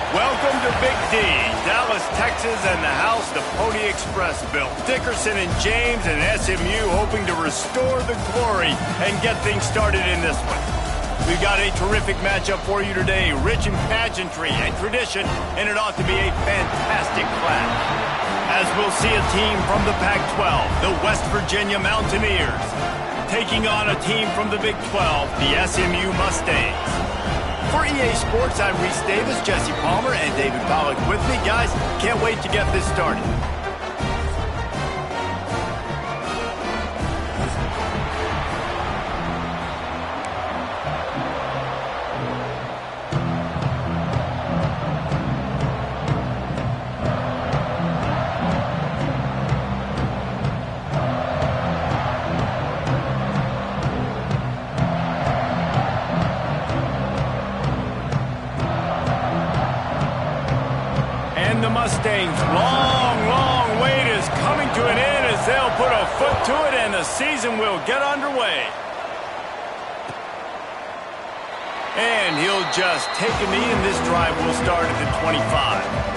Welcome to Big D, Dallas, Texas, and the house the Pony Express built. Dickerson and James and SMU hoping to restore the glory and get things started in this one. We've got a terrific matchup for you today, rich in pageantry and tradition, and it ought to be a fantastic clash. As we'll see a team from the Pac-12, the West Virginia Mountaineers, taking on a team from the Big 12, the SMU Mustangs. For EA Sports, I'm Reese Davis, Jesse Palmer, and David Pollack with me. Guys, can't wait to get this started. The Mustangs' long wait is coming to an end as they'll put a foot to it and the season will get underway. And he'll just take a knee and this drive will start at the 25.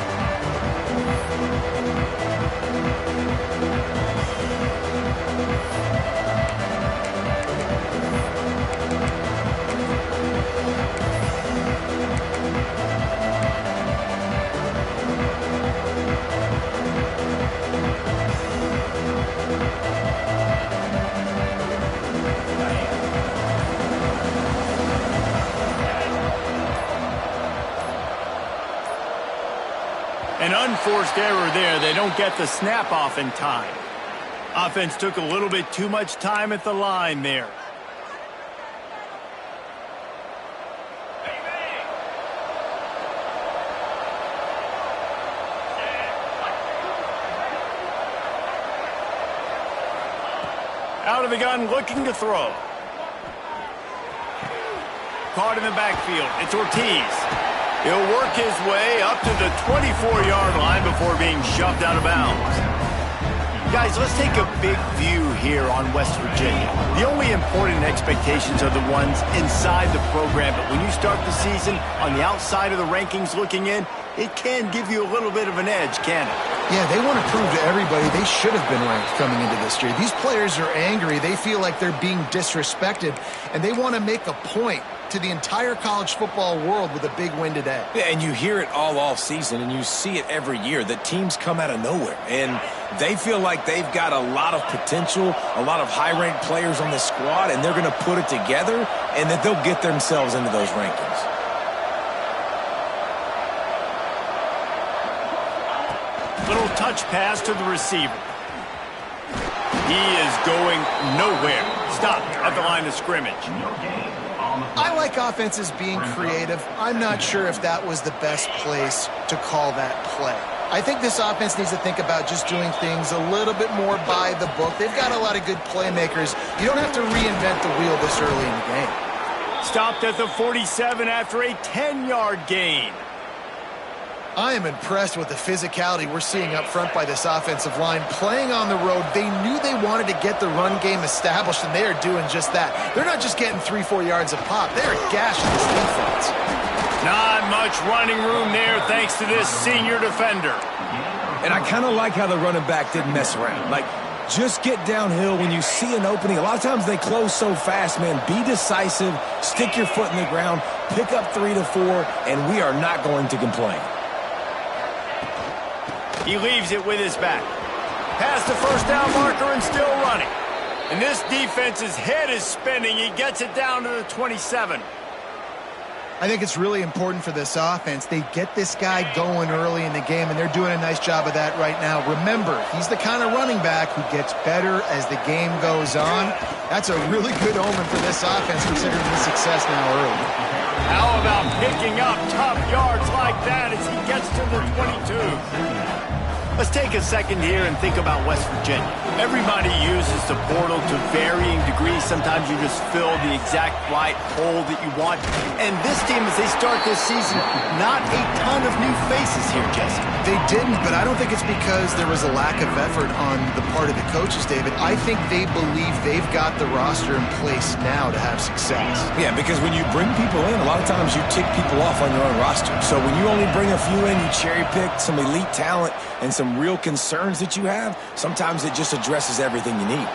An unforced error there. They don't get the snap off in time. Offense took a little bit too much time at the line there. Out of the gun, looking to throw. Caught in the backfield. It's Ortiz. He'll work his way up to the 24-yard line before being shoved out of bounds. Guys, let's take a big view here on West Virginia. The only important expectations are the ones inside the program, but when you start the season on the outside of the rankings looking in, it can give you a little bit of an edge, can it? Yeah, they want to prove to everybody they should have been ranked coming into this year. These players are angry. They feel like they're being disrespected, and they want to make a point to the entire college football world with a big win today. Yeah, and you hear it all off season, and you see it every year. The teams come out of nowhere, and they feel like they've got a lot of potential, a lot of high-ranked players on this squad, and they're going to put it together, and that they'll get themselves into those rankings. Little touch pass to the receiver. He is going nowhere. Stop at the line of scrimmage. I like offenses being creative. I'm not sure if that was the best place to call that play. I think this offense needs to think about just doing things a little bit more by the book. They've got a lot of good playmakers. You don't have to reinvent the wheel this early in the game. Stopped at the 47 after a 10-yard gain. I am impressed with the physicality we're seeing up front by this offensive line. Playing on the road, they knew they wanted to get the run game established, and they are doing just that. They're not just getting 3-4 yards a pop. They're gashing this defense. Not much running room there thanks to this senior defender. And I kind of like how the running back didn't mess around. Like, just get downhill when you see an opening. A lot of times they close so fast, man. Be decisive, stick your foot in the ground, pick up 3 to 4, and we are not going to complain. He leaves it with his back. Past the first down marker and still running. And this defense's head is spinning. He gets it down to the 27. I think it's really important for this offense. They get this guy going early in the game, and they're doing a nice job of that right now. Remember, he's the kind of running back who gets better as the game goes on. That's a really good omen for this offense, considering the success now early. How about picking up tough yards like that as he gets to the 22? Let's take a second here and think about West Virginia. Everybody uses the portal to varying degrees. Sometimes you just fill the exact right hole that you want. And this team, as they start this season, not a ton of new faces here, Jesse. They didn't, but I don't think it's because there was a lack of effort on the part of the coaches, David. I think they believe they've got the roster in place now to have success. Yeah, because when you bring people in, a lot of times you tick people off on your own roster. So when you only bring a few in, you cherry-pick some elite talent and some real concerns that you have, sometimes it just addresses everything you need.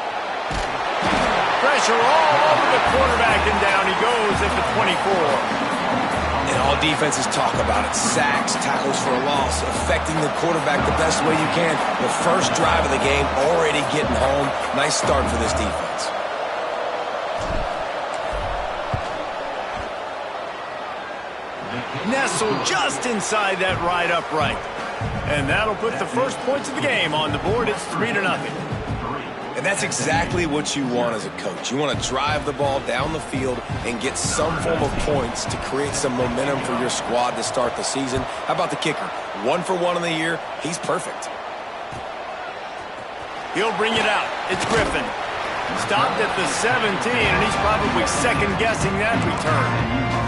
Pressure all over the quarterback, and down he goes at the 24. And all defenses talk about it. Sacks, tackles for a loss, affecting the quarterback the best way you can. The first drive of the game, already getting home. Nice start for this defense. Nestled just inside that right upright. And that'll put the first points of the game on the board. It's 3-0. And that's exactly what you want as a coach. You want to drive the ball down the field and get some form of points to create some momentum for your squad to start the season. How about the kicker? 1 for 1 in the year. He's perfect. He'll bring it out. It's Griffin. Stopped at the 17, and he's probably second-guessing that return.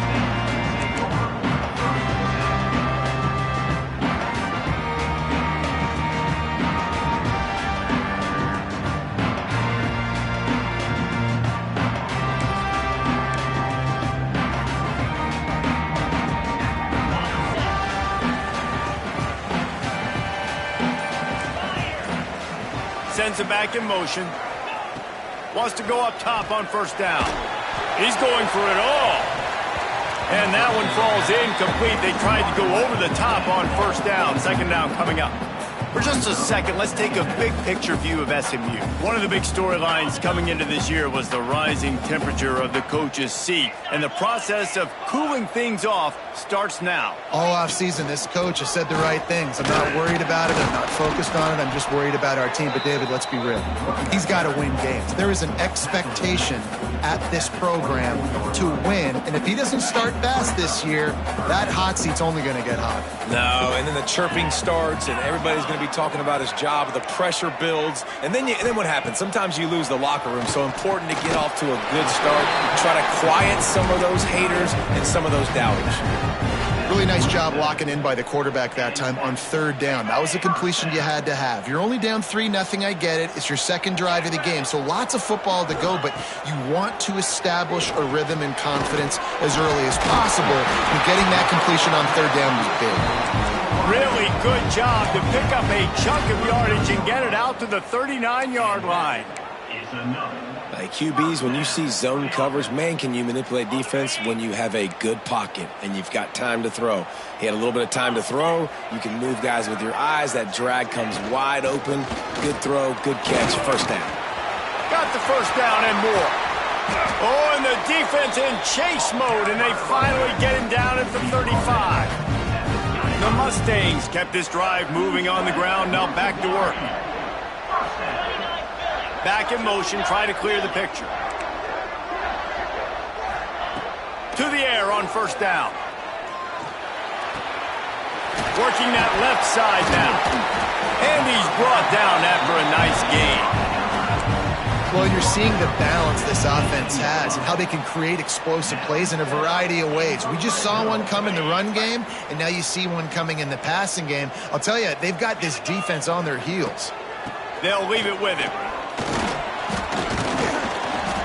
Sends it back in motion. Wants to go up top on first down. He's going for it all. And that one falls incomplete. They tried to go over the top on first down. Second down coming up. For just a second, let's take a big picture view of SMU. One of the big storylines coming into this year was the rising temperature of the coach's seat. And the process of cooling things off starts now. All offseason, this coach has said the right things. I'm not worried about it. I'm not focused on it. I'm just worried about our team. But, David, let's be real. He's got to win games. There is an expectation at this program to win. And if he doesn't start fast this year, that hot seat's only going to get hotter. No, and then the chirping starts, and everybody's going to be talking about his job. The pressure builds, and then what happens? Sometimes you lose the locker room. So important to get off to a good start. Try to quiet some of those haters and some of those doubters. Really nice job locking in by the quarterback that time on third down. That was a completion you had to have. You're only down 3-0. I get it. It's your second drive of the game, so lots of football to go, but you want to establish a rhythm and confidence as early as possible, and getting that completion on third down was big. Really good job to pick up a chunk of yardage and get it out to the 39-yard line. Like QBs, when you see zone coverage, man, can you manipulate defense when you have a good pocket and you've got time to throw. He had a little bit of time to throw. You can move guys with your eyes. That drag comes wide open. Good throw, good catch, first down. Got the first down and more. Oh, and the defense in chase mode, and they finally get him down at the 35. The Mustangs kept this drive moving on the ground. Now back to work. Back in motion, try to clear the picture. To the air on first down. Working that left side now. And he's brought down after a nice gain. Well, you're seeing the balance this offense has and how they can create explosive plays in a variety of ways. We just saw one come in the run game, and now you see one coming in the passing game. I'll tell you, they've got this defense on their heels. They'll leave it with him.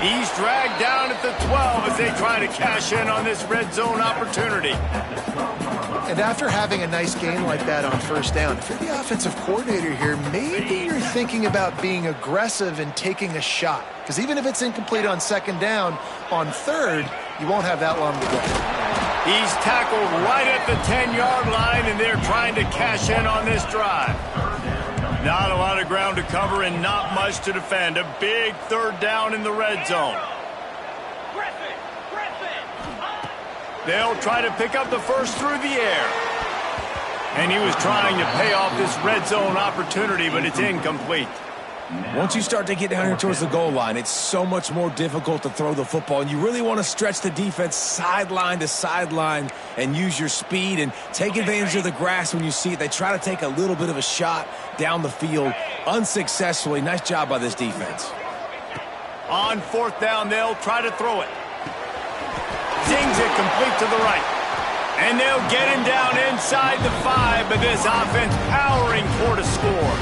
He's dragged down at the 12 as they try to cash in on this red zone opportunity. And after having a nice game like that on first down, if you're the offensive coordinator here, maybe you're thinking about being aggressive and taking a shot. Because even if it's incomplete on second down, on third, you won't have that long to go. He's tackled right at the 10-yard line, and they're trying to cash in on this drive. Not a lot of ground to cover and not much to defend. A big third down in the red zone. They'll try to pick up the first through the air. And he was trying to pay off this red zone opportunity, but it's incomplete. Once you start to get down here towards the goal line, it's so much more difficult to throw the football, and you really want to stretch the defense sideline to sideline and use your speed and take advantage of the grass when you see it. They try to take a little bit of a shot down the field unsuccessfully. Nice job by this defense. On fourth down, they'll try to throw it. Zings it complete to the right. And they'll get him down inside the 5, but this offense powering toward a score.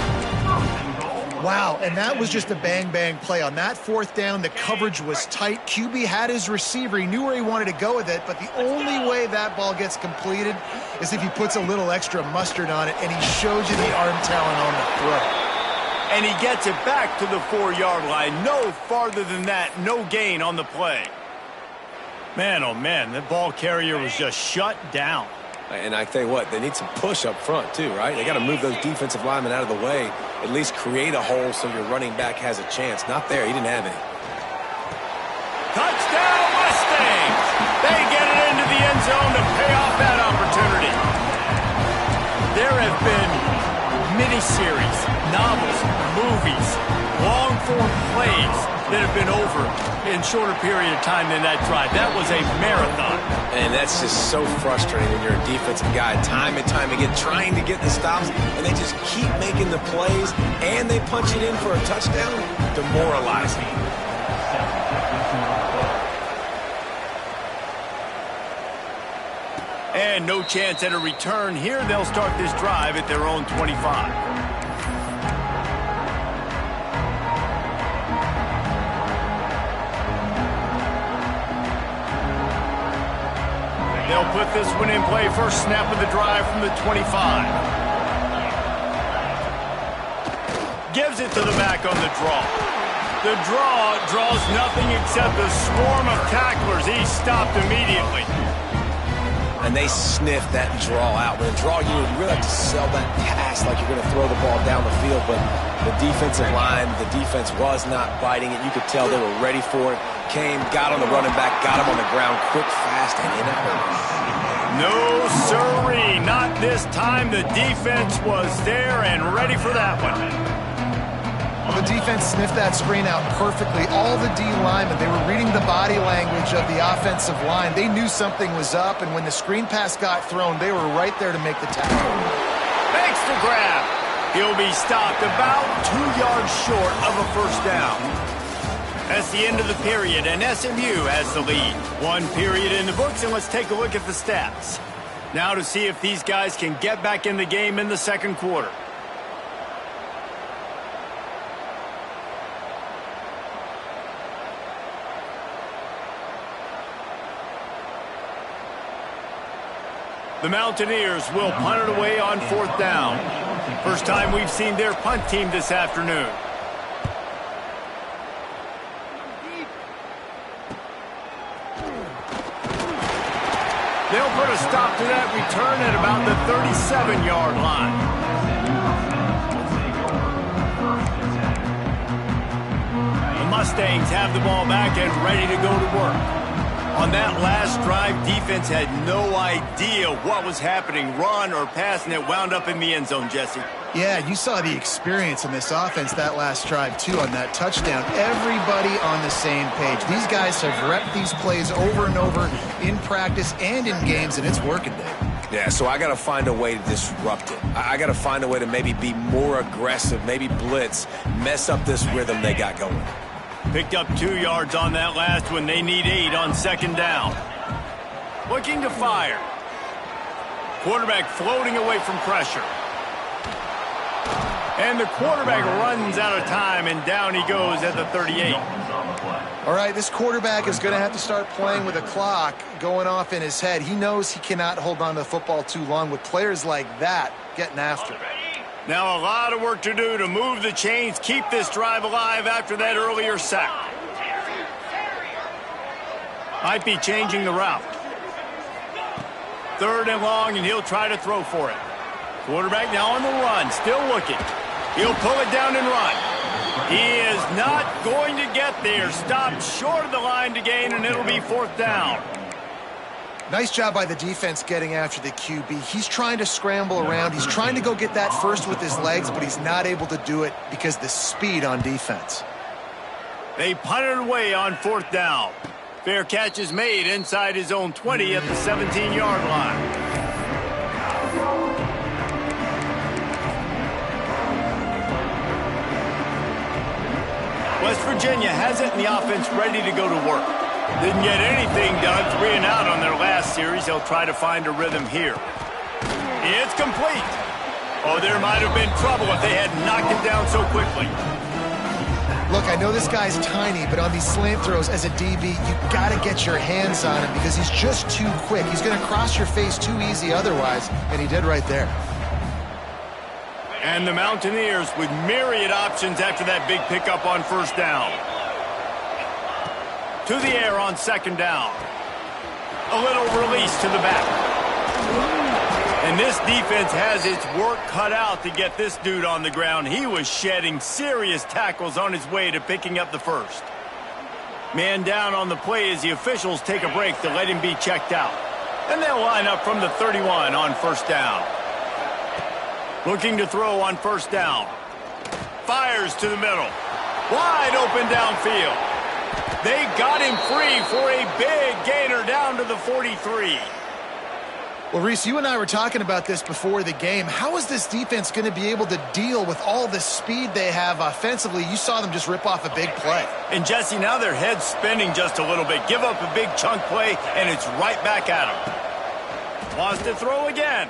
Wow, and that was just a bang-bang play. On that fourth down, the coverage was tight. QB had his receiver. He knew where he wanted to go with it, but the only way that ball gets completed is if he puts a little extra mustard on it, and he shows you the arm talent on the throw. And he gets it back to the 4-yard line. No farther than that, no gain on the play. Man, oh man, the ball carrier was just shut down. And I tell you what, they need some push up front too, right? They got to move those defensive linemen out of the way, at least create a hole so your running back has a chance. Not there. He didn't have any. Touchdown, Mustangs! They get it into the end zone to pay off that opportunity. There have been miniseries, novels, movies, long-form plays that have been over in shorter period of time than that drive. That was a marathon. And that's just so frustrating when you're a defensive guy, time and time again, trying to get the stops, and they just keep making the plays, and they punch it in for a touchdown. Demoralizing. And no chance at a return here. They'll start this drive at their own 25. They'll put this one in play. First snap of the drive from the 25. Gives it to the back on the draw. The draw draws nothing except a swarm of tacklers. He's stopped immediately. And they sniff that draw out. When a draw, you really have to sell that pass like you're going to throw the ball down the field. But the defensive line, the defense was not biting it. You could tell they were ready for it. Came, got on the running back, got him on the ground quick, fast, and in a hurry. No, sirree. Not this time. The defense was there and ready for that one. Well, the defense sniffed that screen out perfectly. All the D linemen, they were reading the body language of the offensive line. They knew something was up, and when the screen pass got thrown, they were right there to make the tackle. Makes the grab. He'll be stopped about 2 yards short of a first down. That's the end of the period, and SMU has the lead. One period in the books, and let's take a look at the stats. Now to see if these guys can get back in the game in the second quarter. The Mountaineers will punt it away on fourth down. First time we've seen their punt team this afternoon. They'll put a stop to that return at about the 37-yard line. The Mustangs have the ball back and ready to go to work. On that last drive, defense had no idea what was happening, run or pass, and it wound up in the end zone, Jesse. Yeah, you saw the experience in this offense that last drive, too, on that touchdown. Everybody on the same page. These guys have repped these plays over and over in practice and in games, and it's working, Dave. Yeah, so I got to find a way to disrupt it. I got to find a way to maybe be more aggressive, maybe blitz, mess up this rhythm they got going. Picked up 2 yards on that last one. They need 8 on second down. Looking to fire. Quarterback floating away from pressure. And the quarterback runs out of time, and down he goes at the 38. All right, this quarterback is going to have to start playing with a clock going off in his head. He knows he cannot hold on to the football too long with players like that getting after it. Now a lot of work to do to move the chains, keep this drive alive after that earlier sack. Might be changing the route. Third and long, and he'll try to throw for it. Quarterback now on the run, still looking. He'll pull it down and run. He is not going to get there. Stopped short of the line to gain, and it'll be fourth down. Nice job by the defense getting after the QB. He's trying to scramble around. He's trying to go get that first with his legs, but he's not able to do it because of the speed on defense. They punted away on 4th down. Fair catch is made inside his own 20 at the 17-yard line. West Virginia has it in the offense ready to go to work. Didn't get anything done, 3 and out on their last series. They'll try to find a rhythm here. It's complete. Oh, there might have been trouble if they had knocked it down so quickly. Look, I know this guy's tiny, but on these slant throws as a DB, you got to get your hands on him because he's just too quick. He's going to cross your face too easy otherwise, and he did right there. And the Mountaineers with myriad options after that big pickup on 1st down. To the air on 2nd down. A little release to the back. And this defense has its work cut out to get this dude on the ground. He was shedding serious tackles on his way to picking up the first. Man down on the play as the officials take a break to let him be checked out. And they'll line up from the 31 on 1st down. Looking to throw on 1st down. Fires to the middle. Wide open downfield. They got him free for a big gainer down to the 43. Well, Reese, you and I were talking about this before the game. How is this defense going to be able to deal with all the speed they have offensively? You saw them just rip off a big play. And, Jesse, now their head's spinning just a little bit. Give up a big chunk play, and it's right back at them. Wants to throw again.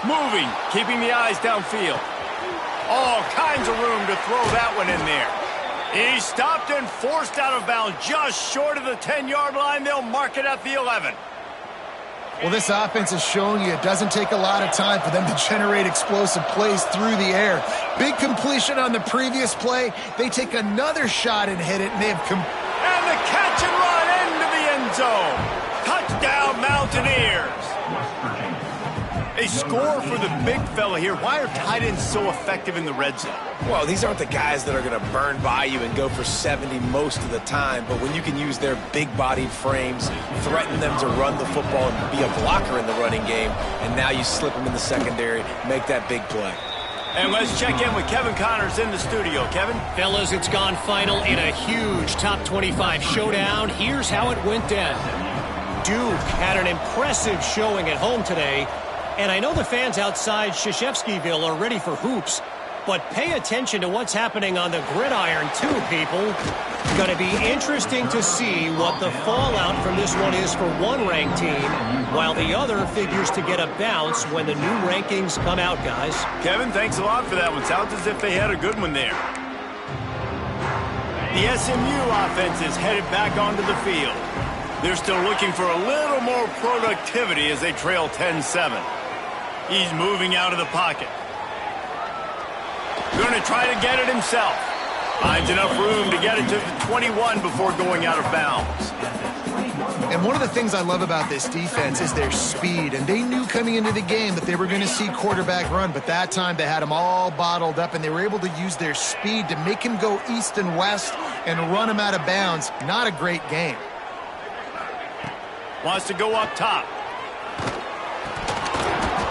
Moving, keeping the eyes downfield. All kinds of room to throw that one in there. He's stopped and forced out of bounds just short of the 10-yard line. They'll mark it at the 11. Well, this offense is showing you it doesn't take a lot of time for them to generate explosive plays through the air. Big completion on the previous play. They take another shot and hit it, and they have and the catch and run into the end zone. Touchdown, Mountaineers. A score for the big fella here. Why are tight ends so effective in the red zone? Well, these aren't the guys that are going to burn by you and go for 70 most of the time, but when you can use their big-bodied frames, threaten them to run the football and be a blocker in the running game, and now you slip them in the secondary, make that big play. And let's check in with Kevin Connors in the studio. Kevin? Fellas, it's gone final in a huge top 25 showdown. Here's how it went down. Duke had an impressive showing at home today. And I know the fans outside Krzyzewskiville are ready for hoops, but pay attention to what's happening on the gridiron too, people. Going to be interesting to see what the fallout from this one is for one ranked team, while the other figures to get a bounce when the new rankings come out, guys. Kevin, thanks a lot for that one. Sounds as if they had a good one there. The SMU offense is headed back onto the field. They're still looking for a little more productivity as they trail 10-7. He's moving out of the pocket. Going to try to get it himself. Finds enough room to get it to the 21 before going out of bounds. And one of the things I love about this defense is their speed. And they knew coming into the game that they were going to see quarterback run. But that time they had him all bottled up, and they were able to use their speed to make him go east and west and run him out of bounds. Not a great game. Wants to go up top.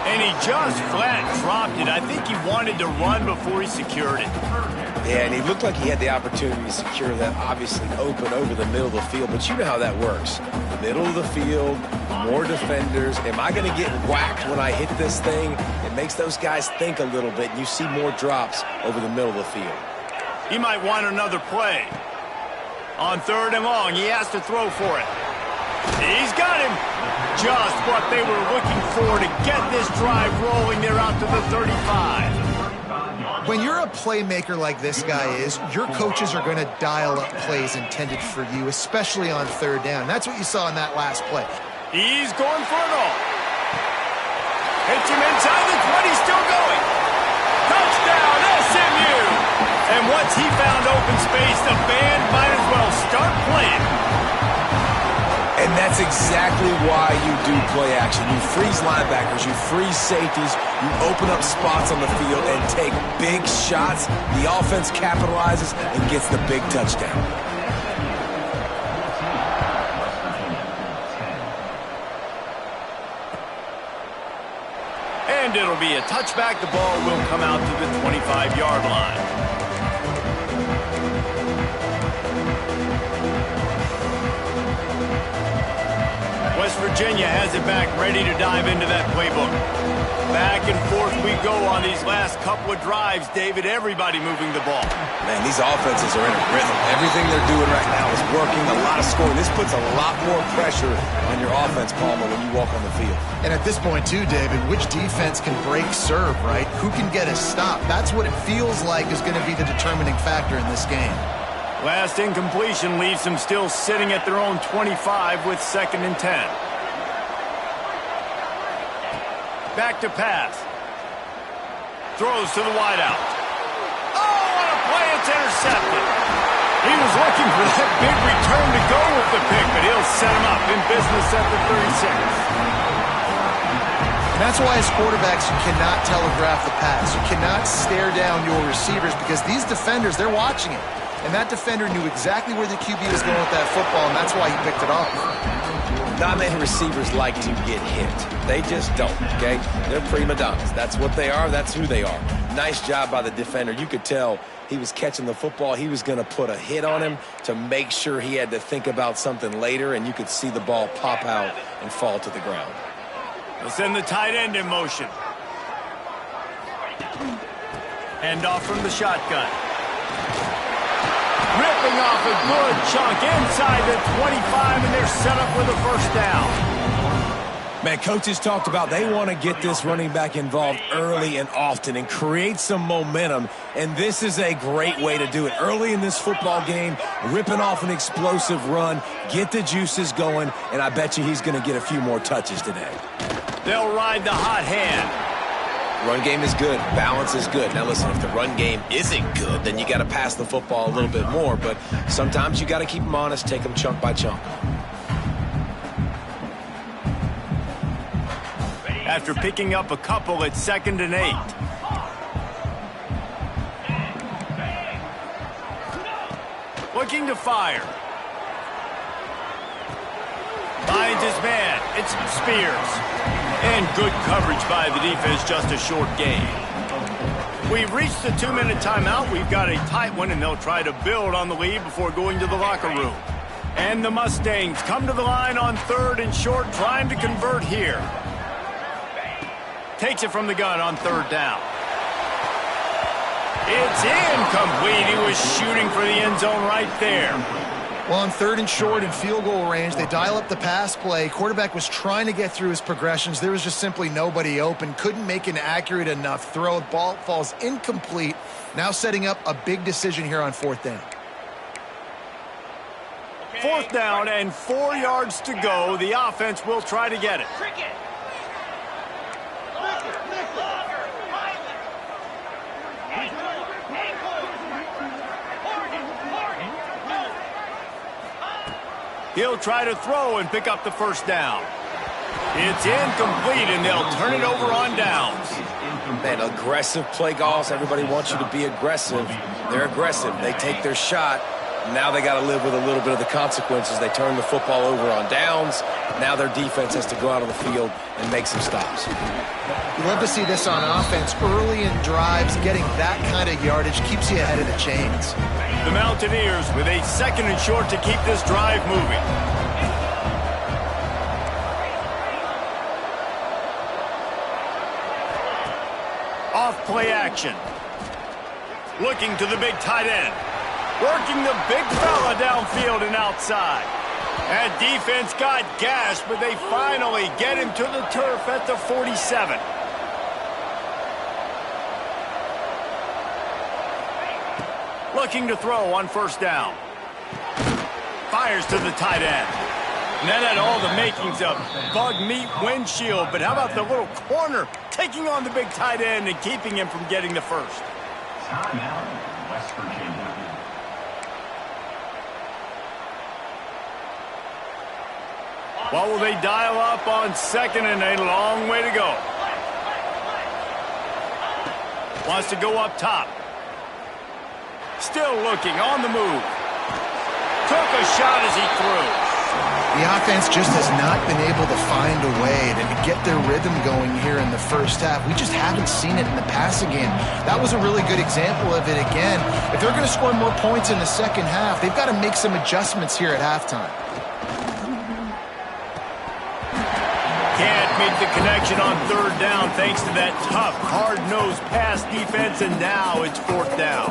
And he just flat dropped it. I think he wanted to run before he secured it. Yeah, and he looked like he had the opportunity to secure that, obviously open over the middle of the field. But you know how that works. Middle of the field, more defenders. Am I going to get whacked when I hit this thing? It makes those guys think a little bit, and you see more drops over the middle of the field. He might want another play. On 3rd and long, he has to throw for it. He's got him. Just what they were looking for to get this drive rolling. They're out to the 35. When you're a playmaker like this guy is, your coaches are going to dial up plays intended for you, especially on 3rd down. That's what you saw in that last play. He's going for it all. Hits him inside the 20, still going. Touchdown, SMU. And once he found open space, the band might as well start playing. And that's exactly why you do play action. You freeze linebackers, you freeze safeties, you open up spots on the field and take big shots. The offense capitalizes and gets the big touchdown. And it'll be a touchback. The ball will come out to the 25-yard line. West Virginia has it back, ready to dive into that playbook. Back and forth we go on these last couple of drives, David. Everybody moving the ball. Man, these offenses are in a rhythm. Everything they're doing right now is working. A lot of scoring. This puts a lot more pressure on your offense, Palmer, when you walk on the field. And at this point, too, David, which defense can break serve, right? Who can get a stop? That's what it feels like is going to be the determining factor in this game. Last incompletion leaves them still sitting at their own 25 with 2nd and 10. Back to pass. Throws to the wideout. Oh, what a play. It's intercepted. He was looking for that big return to go with the pick, but he'll set him up in business at the 36. That's why as quarterbacks, you cannot telegraph the pass. You cannot stare down your receivers because these defenders, they're watching it. And that defender knew exactly where the QB was going with that football, and that's why he picked it off. Not many receivers like to get hit. They just don't, okay? They're prima donnas. That's what they are. That's who they are. Nice job by the defender. You could tell he was catching the football. He was going to put a hit on him to make sure he had to think about something later, and you could see the ball pop out and fall to the ground. They'll send the tight end in motion. Hand off from the shotgun. Ripping off a good chunk inside the 25, and they're set up with a first down. Man, coaches talked about they want to get this running back involved early and often and create some momentum, and this is a great way to do it. Early in this football game, ripping off an explosive run, get the juices going, and I bet you he's going to get a few more touches today. They'll ride the hot hand. Run game is good. Balance is good. Now, listen, if the run game isn't good, then you got to pass the football a little bit more. But sometimes you got to keep them honest, take them chunk by chunk. After picking up a couple, it's 2nd and 8. Looking to fire. Finds his man. It's Spears. And good coverage by the defense, just a short gain. We've reached the 2-minute timeout. We've got a tight one, and they'll try to build on the lead before going to the locker room. And the Mustangs come to the line on 3rd and short, trying to convert here. Takes it from the gun on 3rd down. It's incomplete. He was shooting for the end zone right there. Well, on 3rd and short in field goal range, they dial up the pass play. Quarterback was trying to get through his progressions. There was just simply nobody open. Couldn't make an accurate enough throw. Ball falls incomplete. Now setting up a big decision here on 4th down. 4th down and 4 yards to go. The offense will try to get it. He'll try to throw and pick up the first down. It's incomplete, and they'll turn it over on downs. Man, aggressive play calls. Everybody wants you to be aggressive. They're aggressive. They take their shot. Now they got to live with a little bit of the consequences. They turn the football over on downs. Now their defense has to go out on the field and make some stops. You love to see this on offense. Early in drives, getting that kind of yardage keeps you ahead of the chains. The Mountaineers with a 2nd and short to keep this drive moving. Off play action. Looking to the big tight end. Working the big fella downfield and outside. That defense got gashed, but they finally get him to the turf at the 47. Looking to throw on 1st down. Fires to the tight end. And that had all the makings of bug meat windshield, but how about the little corner taking on the big tight end and keeping him from getting the first? Timeout, West Virginia. What will they dial up on 2nd and a long way to go? Wants to go up top. Still looking on the move. Took a shot as he threw. The offense just has not been able to find a way to get their rhythm going here in the first half. We just haven't seen it in the passing game. That was a really good example of it again. If they're going to score more points in the second half, they've got to make some adjustments here at halftime. Can't make the connection on third down thanks to that tough, hard-nosed pass defense, and now it's fourth down.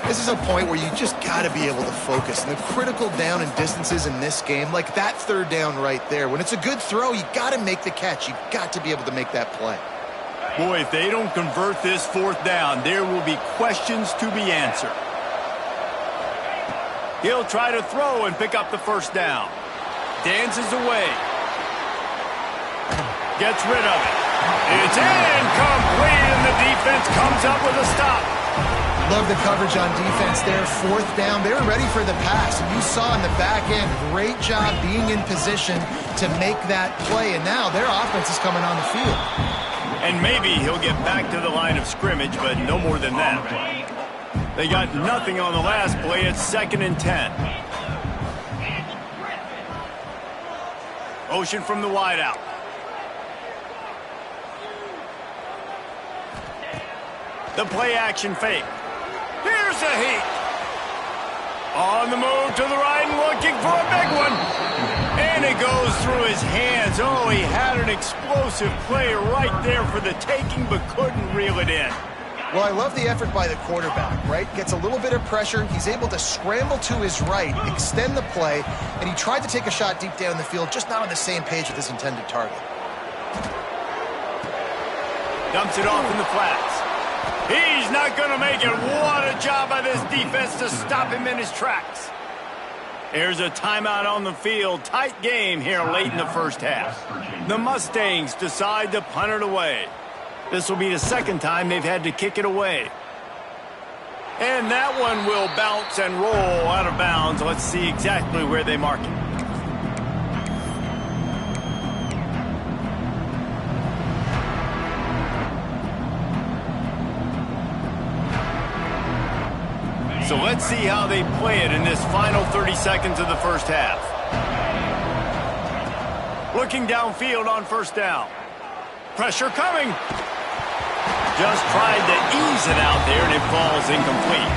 This is a point where you just got to be able to focus. And the critical down and distances in this game, like that third down right there, when it's a good throw, you got to make the catch. You've got to be able to make that play. Boy, if they don't convert this fourth down, there will be questions to be answered. He'll try to throw and pick up the first down. Dances away. Gets rid of it. It's incomplete, and the defense comes up with a stop. Love the coverage on defense there. Fourth down. They were ready for the pass. And you saw in the back end, great job being in position to make that play. And now their offense is coming on the field. And maybe he'll get back to the line of scrimmage, but no more than that. They got nothing on the last play. It's 2nd and 10. Motion from the wideout. The play action fake. Here's a heat. On the move to the right and looking for a big one. And it goes through his hands. Oh, he had an explosive play right there for the taking, but couldn't reel it in. Well, I love the effort by the quarterback, right? Gets a little bit of pressure. He's able to scramble to his right, extend the play, and he tried to take a shot deep down the field, just not on the same page with his intended target. Dumps it off in the flats. He's not going to make it. What a job by this defense to stop him in his tracks. There's a timeout on the field. Tight game here late in the first half. The Mustangs decide to punt it away. This will be the second time they've had to kick it away. And that one will bounce and roll out of bounds. Let's see exactly where they mark it. So let's see how they play it in this final 30 seconds of the first half. Looking downfield on first down. Pressure coming. Just tried to ease it out there, and it falls incomplete.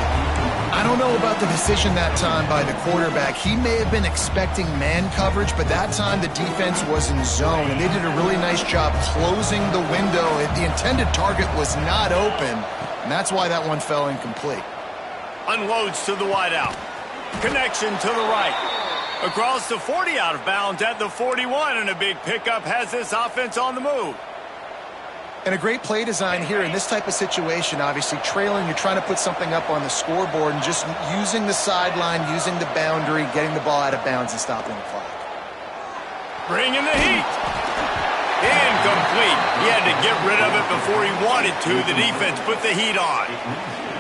I don't know about the decision that time by the quarterback. He may have been expecting man coverage, but that time the defense was in zone, and they did a really nice job closing the window. The intended target was not open, and that's why that one fell incomplete. Unloads to the wideout. Connection to the right. Across the 40, out of bounds at the 41, and a big pickup has this offense on the move. And a great play design here in this type of situation. Obviously, trailing, you're trying to put something up on the scoreboard, and just using the sideline, using the boundary, getting the ball out of bounds and stopping the clock. Bringing the heat. Incomplete. He had to get rid of it before he wanted to. The defense put the heat on.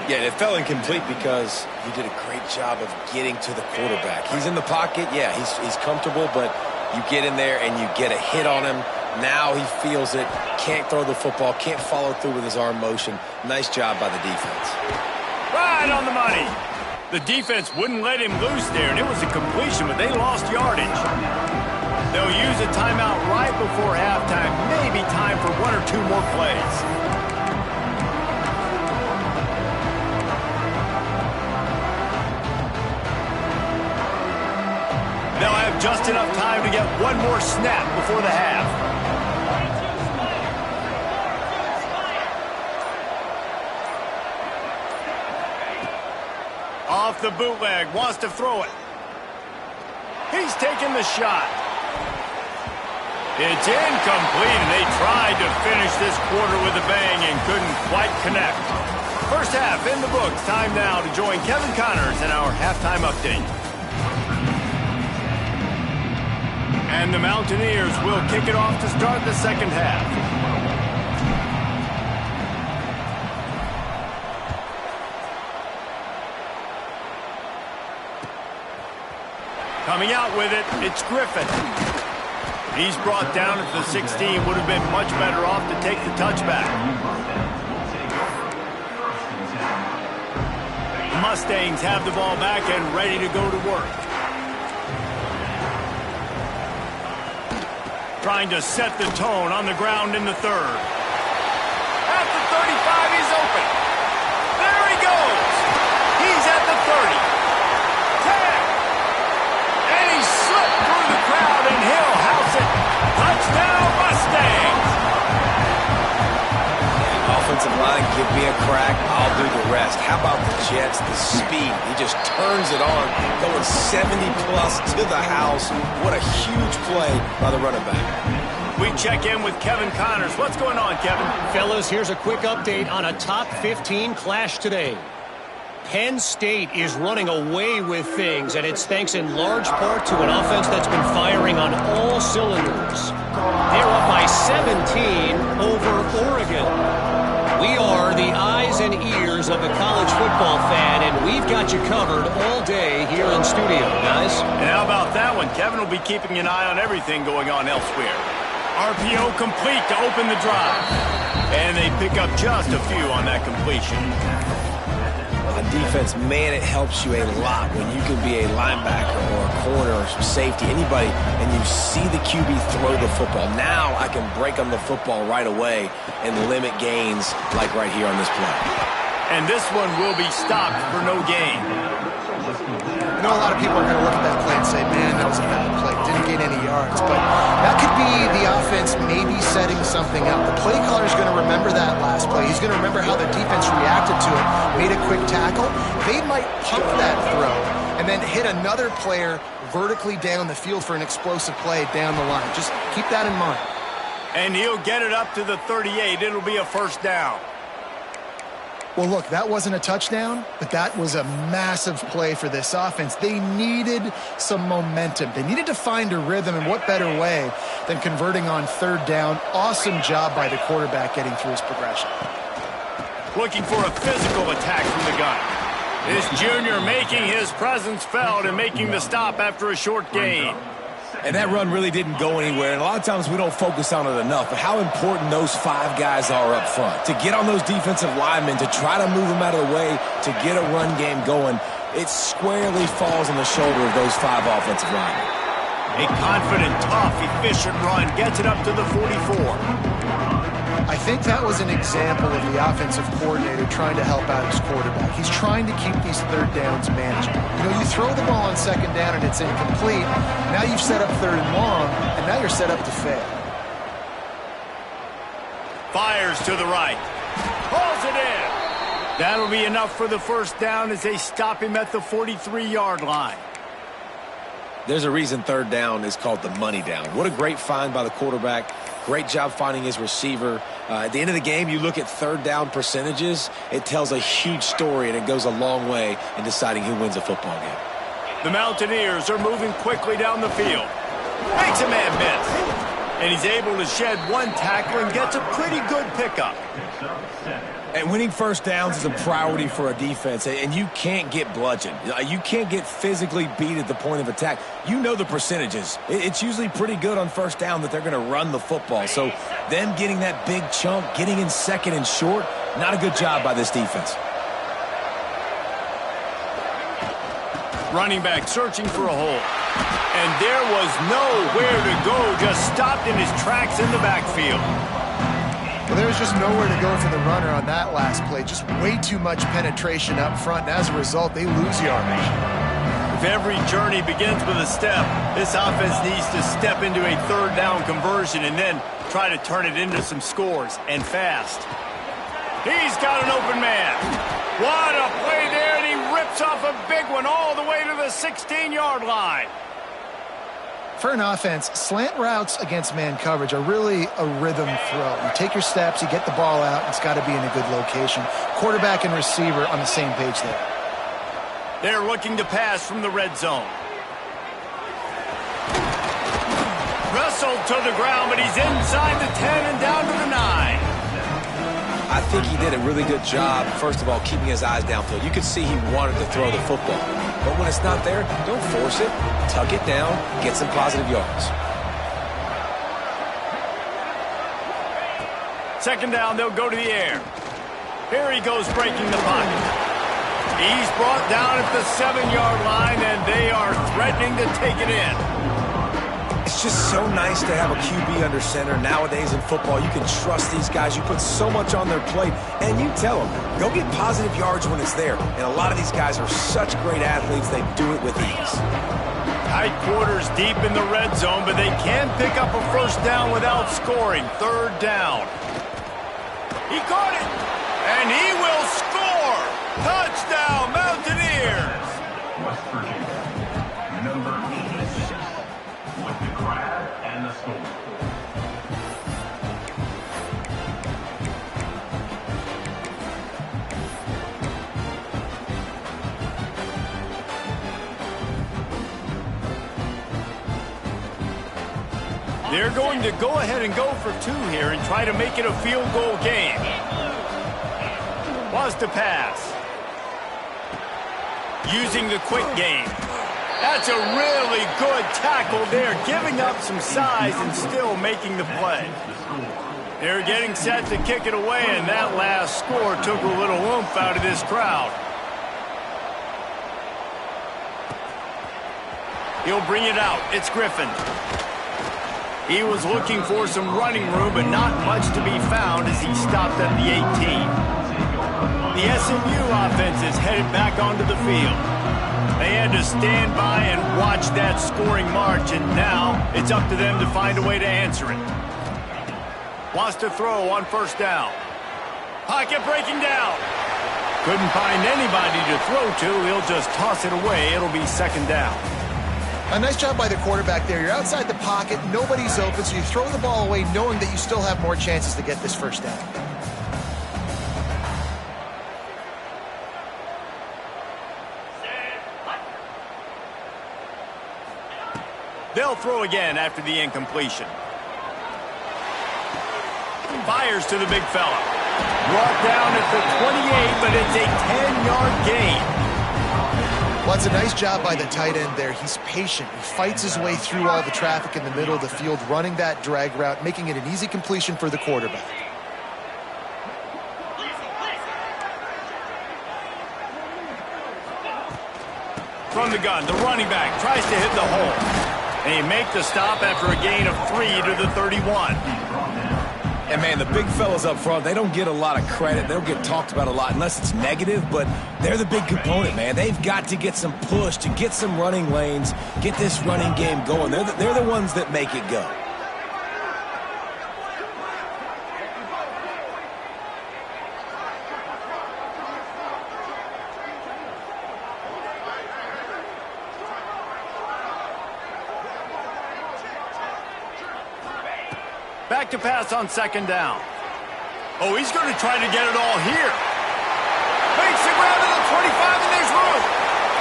Yeah, it fell incomplete because he did a great job of getting to the quarterback. He's in the pocket. Yeah, he's comfortable, but you get in there and you get a hit on him. Now he feels it, can't throw the football, can't follow through with his arm motion. Nice job by the defense. Right on the money. The defense wouldn't let him loose there, and it was a completion, but they lost yardage. They'll use a timeout right before halftime. Maybe time for one or two more plays. They'll have just enough time to get one more snap before the half. Off the bootleg, wants to throw it. He's taking the shot. It's incomplete, and they tried to finish this quarter with a bang and couldn't quite connect. First half in the books. Time now to join Kevin Connors in our halftime update. And the Mountaineers will kick it off to start the second half. Coming out with it, it's Griffin. He's brought down at the 16. Would have been much better off to take the touchback. Mustangs have the ball back and ready to go to work. trying to set the tone on the ground in the third. At the 35, he's open. There he goes. He's at the 30. 10. And he slipped through the crowd, and he'll house it. Touchdown, Mustangs. Offensive line, give me a crack, I'll do the rest. How about the Jets, the speed? He just turns it on, going 70-plus to the house. What a huge play by the running back. We check in with Kevin Connors. What's going on, Kevin? Fellas, here's a quick update on a top 15 clash today. Penn State is running away with things, and it's thanks in large part to an offense that's been firing on all cylinders. They're up by 17 over Oregon. We are the eyes and ears of the college football fan, and we've got you covered all day here in studio, guys. And how about that one? Kevin will be keeping an eye on everything going on elsewhere. RPO complete to open the drive. And they pick up just a few on that completion. On defense, man, it helps you a lot when you can be a linebacker or a corner or some safety, anybody, and you see the QB throw the football. Now I can break on the football right away and limit gains like right here on this play. And this one will be stopped for no gain. I know a lot of people are going to look at that play and say, man, that was a bad play. Didn't gain any yards. But that could be the offense maybe setting something up. The play caller is going to remember that last play. He's going to remember how the defense reacted to it, made a quick tackle. They might pump that throw and then hit another player vertically down the field for an explosive play down the line. Just keep that in mind. And he'll get it up to the 38. It'll be a first down. Well, look, that wasn't a touchdown, but that was a massive play for this offense. They needed some momentum. They needed to find a rhythm, and what better way than converting on third down. Awesome job by the quarterback getting through his progression. Looking for a physical attack from the gun. This junior making his presence felt and making the stop after a short gain. And that run really didn't go anywhere, and a lot of times we don't focus on it enough, but how important those 5 guys are up front. To get on those defensive linemen, to try to move them out of the way, to get a run game going, it squarely falls on the shoulder of those 5 offensive linemen. A confident, tough, efficient run gets it up to the 44. I think that was an example of the offensive coordinator trying to help out his quarterback. He's trying to keep these third downs manageable. You know, you throw the ball on second down and it's incomplete. Now you've set up third and long, and now you're set up to fail. Fires to the right. Pulls it in. That'll be enough for the first down as they stop him at the 43-yard line. There's a reason third down is called the money down. What a great find by the quarterback. Great job finding his receiver. At the end of the game, you look at third down percentages. It tells a huge story, and it goes a long way in deciding who wins a football game. The Mountaineers are moving quickly down the field. Makes a man miss. And he's able to shed one tackle and gets a pretty good pickup. And winning first downs is a priority for a defense, and you can't get bludgeoned. You can't get physically beat at the point of attack. You know the percentages. It's usually pretty good on first down that they're going to run the football. So them getting that big chunk, getting in second and short, not a good job by this defense. Running back searching for a hole. And there was nowhere to go, just stopped in his tracks in the backfield. Well, there was just nowhere to go for the runner on that last play. Just way too much penetration up front, and as a result, they lose yardage. If every journey begins with a step, this offense needs to step into a third down conversion and then try to turn it into some scores, and fast. He's got an open man. What a play there, and he rips off a big one all the way to the 16-yard line. For an offense, slant routes against man coverage are really a rhythm throw. You take your steps, you get the ball out, it's got to be in a good location. Quarterback and receiver on the same page there. They're looking to pass from the red zone. Wrestled to the ground, but he's inside the 10 and down to the 9. I think he did a really good job, first of all, keeping his eyes downfield. You could see he wanted to throw the football. But when it's not there, don't force it. Tuck it down, get some positive yards. Second down, they'll go to the air. Here he goes breaking the pocket. He's brought down at the 7-yard line, and they are threatening to take it in. It's just so nice to have a QB under center. Nowadays in football, you can trust these guys. You put so much on their plate, and you tell them, go get positive yards when it's there. And a lot of these guys are such great athletes, they do it with ease. Tight quarters deep in the red zone, but they can pick up a first down without scoring. Third down. He caught it, and he will score. Touchdown, Mountaineers. West Virginia, number 86, with the grab and the score. They're going to go ahead and go for two here and try to make it a field goal game. Was to pass. Using the quick game. That's a really good tackle there, giving up some size and still making the play. They're getting set to kick it away, and that last score took a little oomph out of this crowd. He'll bring it out. It's Griffin. He was looking for some running room, but not much to be found as he stopped at the 18. The SMU offense is headed back onto the field. They had to stand by and watch that scoring march, and now it's up to them to find a way to answer it. Wants to throw on first down. Pocket breaking down. Couldn't find anybody to throw to. He'll just toss it away. It'll be second down. A nice job by the quarterback there. You're outside the pocket, nobody's open, so you throw the ball away knowing that you still have more chances to get this first down. They'll throw again after the incompletion. Fires to the big fella. Brought down at the 28, but it's a 10-yard gain. Well, it's a nice job by the tight end there. He's patient. He fights his way through all the traffic in the middle of the field, running that drag route, making it an easy completion for the quarterback. From the gun, the running back tries to hit the hole. And he makes the stop after a gain of 3 to the 31. And, man, the big fellas up front, they don't get a lot of credit. They don't get talked about a lot unless it's negative, but they're the big component, man. They've got to get some push, to get some running lanes, get this running game going. They're the ones that make it go. Back to pass on second down. Oh, he's going to try to get it all here. Makes the grab at the 25, and there's room.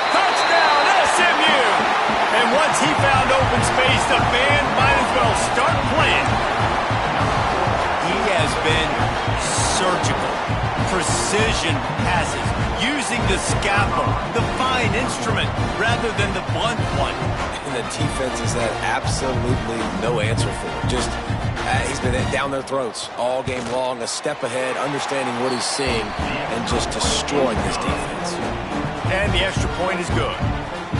Touchdown, SMU. And once he found open space, the band might as well start playing. He has been surgical. Precision passes, using the scalpel, the fine instrument, rather than the blunt one. And the defense has had absolutely no answer for it. Just he's been down their throats all game long, a step ahead, understanding what he's seeing, and just destroying this defense. And the extra point is good.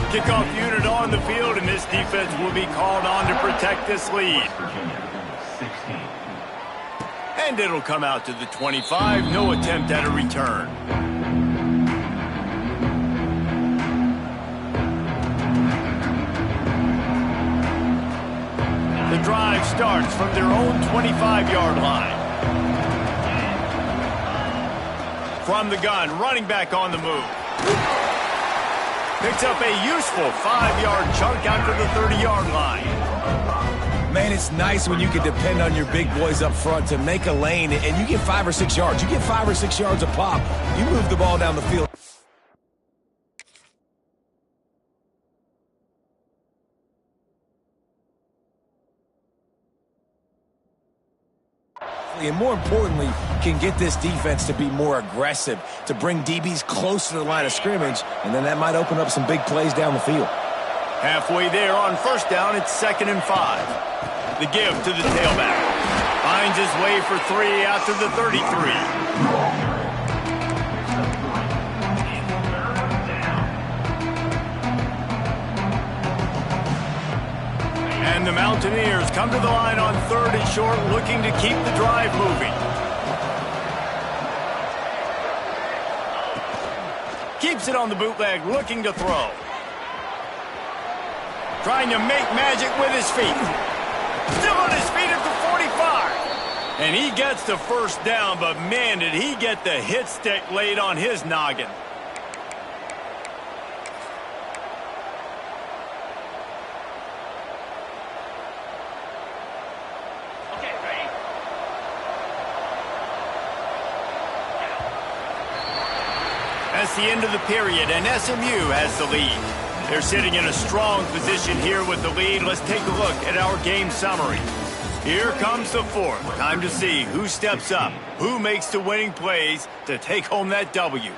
Kickoff unit on the field, and this defense will be called on to protect this lead. And it'll come out to the 25. No attempt at a return. The drive starts from their own 25-yard line. From the gun, running back on the move. Picks up a useful 5-yard chunk out to the 30-yard line. Man, it's nice when you can depend on your big boys up front to make a lane, and you get 5 or 6 yards. You get 5 or 6 yards a pop. You move the ball down the field. And more importantly, can get this defense to be more aggressive, to bring DBs close to the line of scrimmage, and then that might open up some big plays down the field. Halfway there on first down, it's 2nd and 5. The give to the tailback. Finds his way for 3 out to the 33. And the Mountaineers come to the line on 3rd and short, looking to keep the drive moving. Keeps it on the bootleg, looking to throw. Trying to make magic with his feet. Still on his feet at the 45. And he gets the first down, but man, did he get the hit stick laid on his noggin. That's the end of the period, and SMU has the lead. They're sitting in a strong position here with the lead. Let's take a look at our game summary. Here comes the 4th. Time to see who steps up, who makes the winning plays to take home that W.